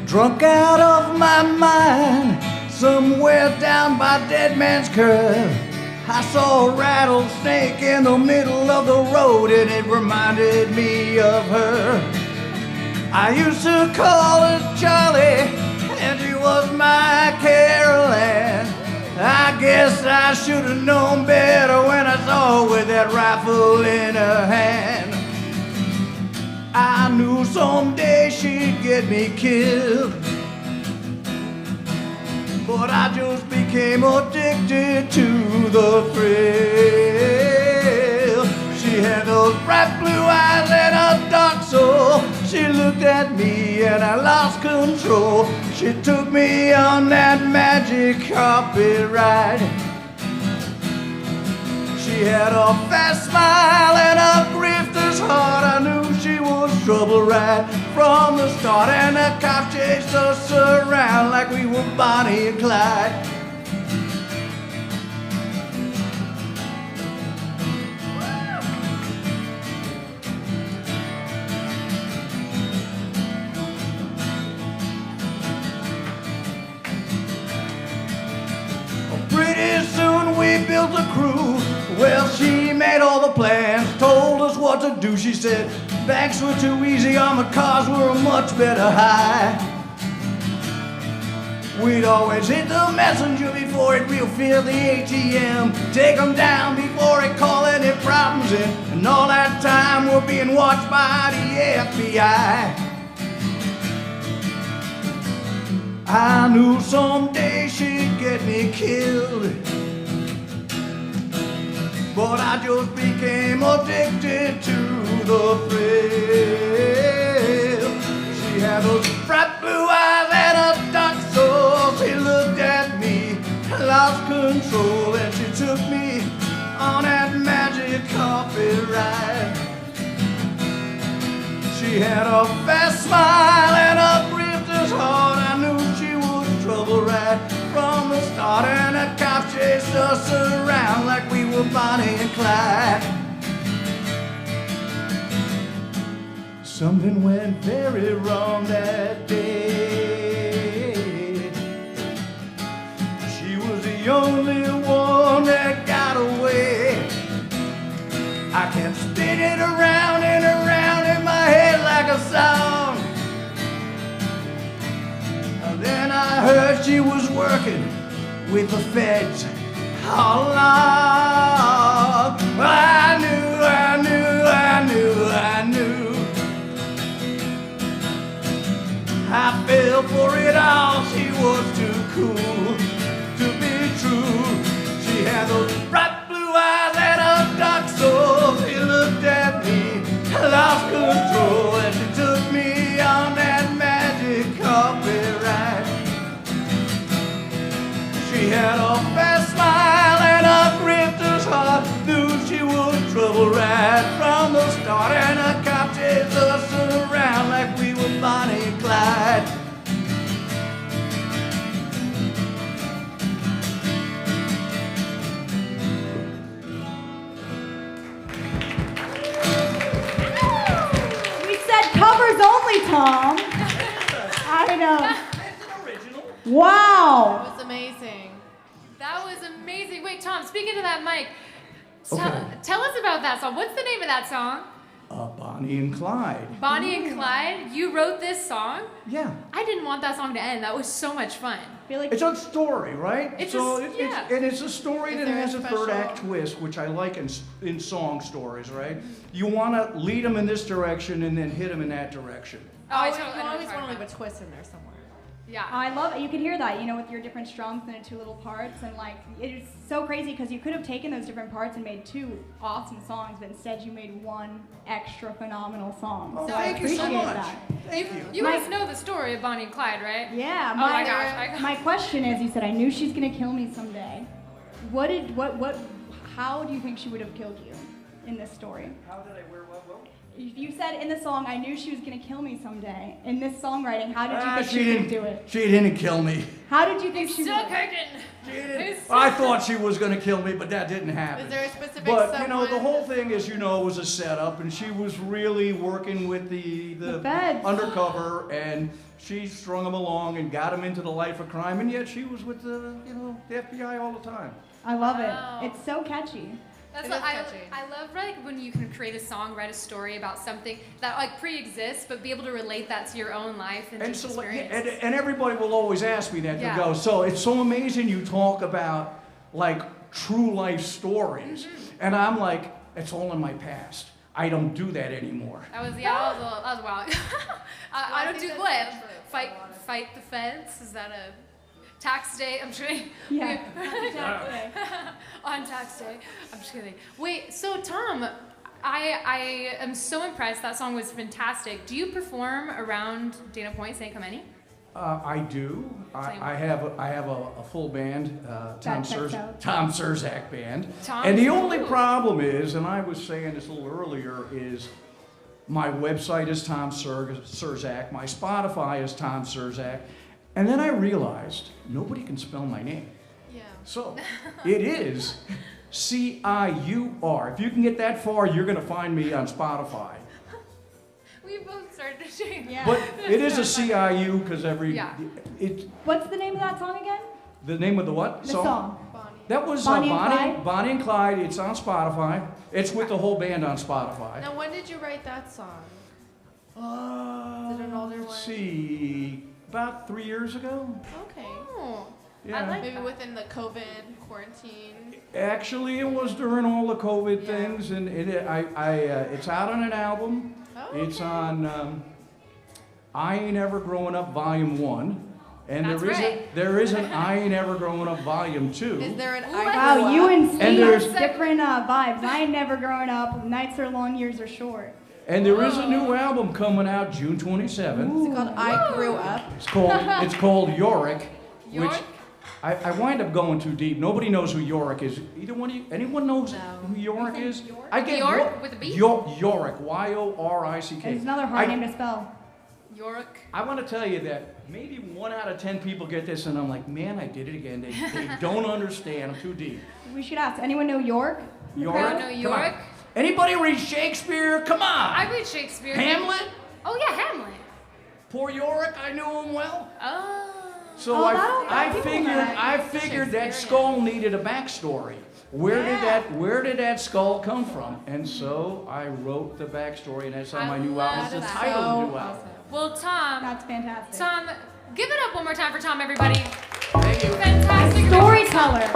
Drunk out of my mind, somewhere down by Dead Man's Curve, I saw a rattlesnake in the middle of the road, and it reminded me of her. I used to call her Charlie, and she was my Carol Ann. I guess I should have known better when I saw her with that rifle in her hand. I knew someday she'd get me killed, but I just became addicted to the thrill. She had those bright blue eyes and a dark soul. She looked at me and I lost control. She took me on that magic carpet ride. She had a fast smile and a grifter's heart. I knew she was trouble right from the start, and the cops chased us around like we were Bonnie and Clyde. Pretty soon we built a crew. Well, she made all the plans, told us what to do. She said banks were too easy, armored cars were a much better high. We'd always hit the messenger before it real fill the ATM, take them down before it call any problems in, and all that time we're being watched by the FBI. I knew someday she'd get me killed, but I just became addicted to the thrill. She had those bright blue eyes and a dark soul. She looked at me, lost control, and she took me on that magic carpet ride. She had a fast smile and a grifter's heart. I knew she was trouble right from the start, and the cops chased us around like we were Bonnie and Clyde. Something went very wrong that day. She was the only one that got away. I kept spinning around and around in my head like a song. And then I heard she was working with the feds all along. I knew, I knew, I knew, I knew. I fell for it all. She was too cool to be true. She had those bright blue eyes and a dark soul. She looked at me, lost control, and she took me on that magic carpet ride. She had a fast smile and a grifter's heart. Knew she was trouble right from the start, and the cop chased us around like we were Bonnie and Clyde. We said covers only, Tom. I know. It's an original. Wow. That was amazing. That was amazing. Wait, Tom, speaking to that mic, tell us about that song. What's the name of that song? Bonnie and Clyde. Bonnie and Clyde? You wrote this song? Yeah. I didn't want that song to end. That was so much fun. I feel like It's a story, right? It's so a- yeah. it's a story Is that there a has a third special- act twist, which I like in song stories, right? You want to lead them in this direction and then hit them in that direction. Oh, I You totally know what always you're want to talking leave a twist in there somewhere. about. Yeah. I love it. You can hear that, you know, with your different strongs in the two little parts, and like it's so crazy because you could have taken those different parts and made two awesome songs, but instead you made one extra phenomenal song. Oh, so thank I you so appreciate much. that. Thank you. You guys know the story of Bonnie and Clyde, right? Yeah. Oh my gosh. My question is, you said I knew she's gonna kill me someday. How do you think she would have killed you in this story? How did I wear what? You said in the song, I knew she was gonna kill me someday. In this songwriting, how did you think She she didn't would do it? She didn't kill me. How did you think she Still would? cooking. I thought she was going to kill me, but that didn't happen. Is there a specific But, you know, the someone- whole thing, as you know, was a setup, and she was really working with the feds. undercover, and she strung him along and got him into the life of crime, and yet she was with the FBI all the time. I love Wow. it. It's so catchy. That's It what is I catchy. love, like when you can create a song, write a story about something that like pre-exists, but be able to relate that to your own life and, And just so, experience. and everybody will always ask me that. Yeah. They'll go, so it's so amazing you talk about like true life stories, and I'm like, it's all in my past. I don't do that anymore. That was that was wild. I don't think do that's what? true for a lot of- Fight the feds? Is that a tax day? I'm sure. Yeah. On tax day. I'm just kidding. Wait, so Tom, I am so impressed. That song was fantastic. Do you perform around Dana Point, St. Clemente? I do. Same. I have a full band, Tom checks out. Ciurczak band. Tom And the only Ciurczak. problem is, and I was saying this a little earlier, is my website is Tom Ciurczak, my Spotify is Tom Ciurczak, and then I realized nobody can spell my name. Yeah. So it is Ciur. If you can get that far, you're going to find me on Spotify. We both started to shake. Yeah. But it is a CIU because Yeah. What's the name of that song again? The name of the what? The song. Bonnie. That was Bonnie and Clyde? Bonnie and Clyde. It's on Spotify. It's with the whole band on Spotify. Now, when did you write that song? Is it an older Let's one? see, about 3 years ago. Okay. Oh, Yeah. I like Maybe that. within the COVID quarantine. Actually, it was during all the COVID Yeah. things, and it's out on an album. Oh, It's okay. on I Ain't Ever Growing Up Volume 1. And That's right. there is an I Ain't Ever Growing Up Volume 2. Is there an Ooh, I Wow, Grew you Up? and And Steve there's- different vibes. I ain't never growing up. Nights are long, years are short. And there is a new album coming out June 27th. Is it called I Grew Up? It's called Yorick, York? which I wind up going too deep. Nobody knows who Yorick is. Either one of you, anyone knows No. who Yorick You is? think York? I get York with a B? Yorick, Y-O-R-I-C-K. It's another hard name to spell. York. I want to tell you that maybe 1 out of 10 people get this, and I'm like, man, I did it again. They don't understand. I'm too deep. We should ask. Anyone know York? In the York? crowd? know Come on. York? Anybody read Shakespeare? Come on. I read Shakespeare. Hamlet? Oh yeah, Hamlet. Poor Yorick, I knew him well. Oh. So Oh, I that'll- figured that skull needed a backstory. Where did that skull come from? And so I wrote the backstory, and that's how my new album is the love title of the So new album. awesome. Well, Tom. That's fantastic. Tom, give it up one more time for Tom, everybody. Thank you. Fantastic. Storyteller.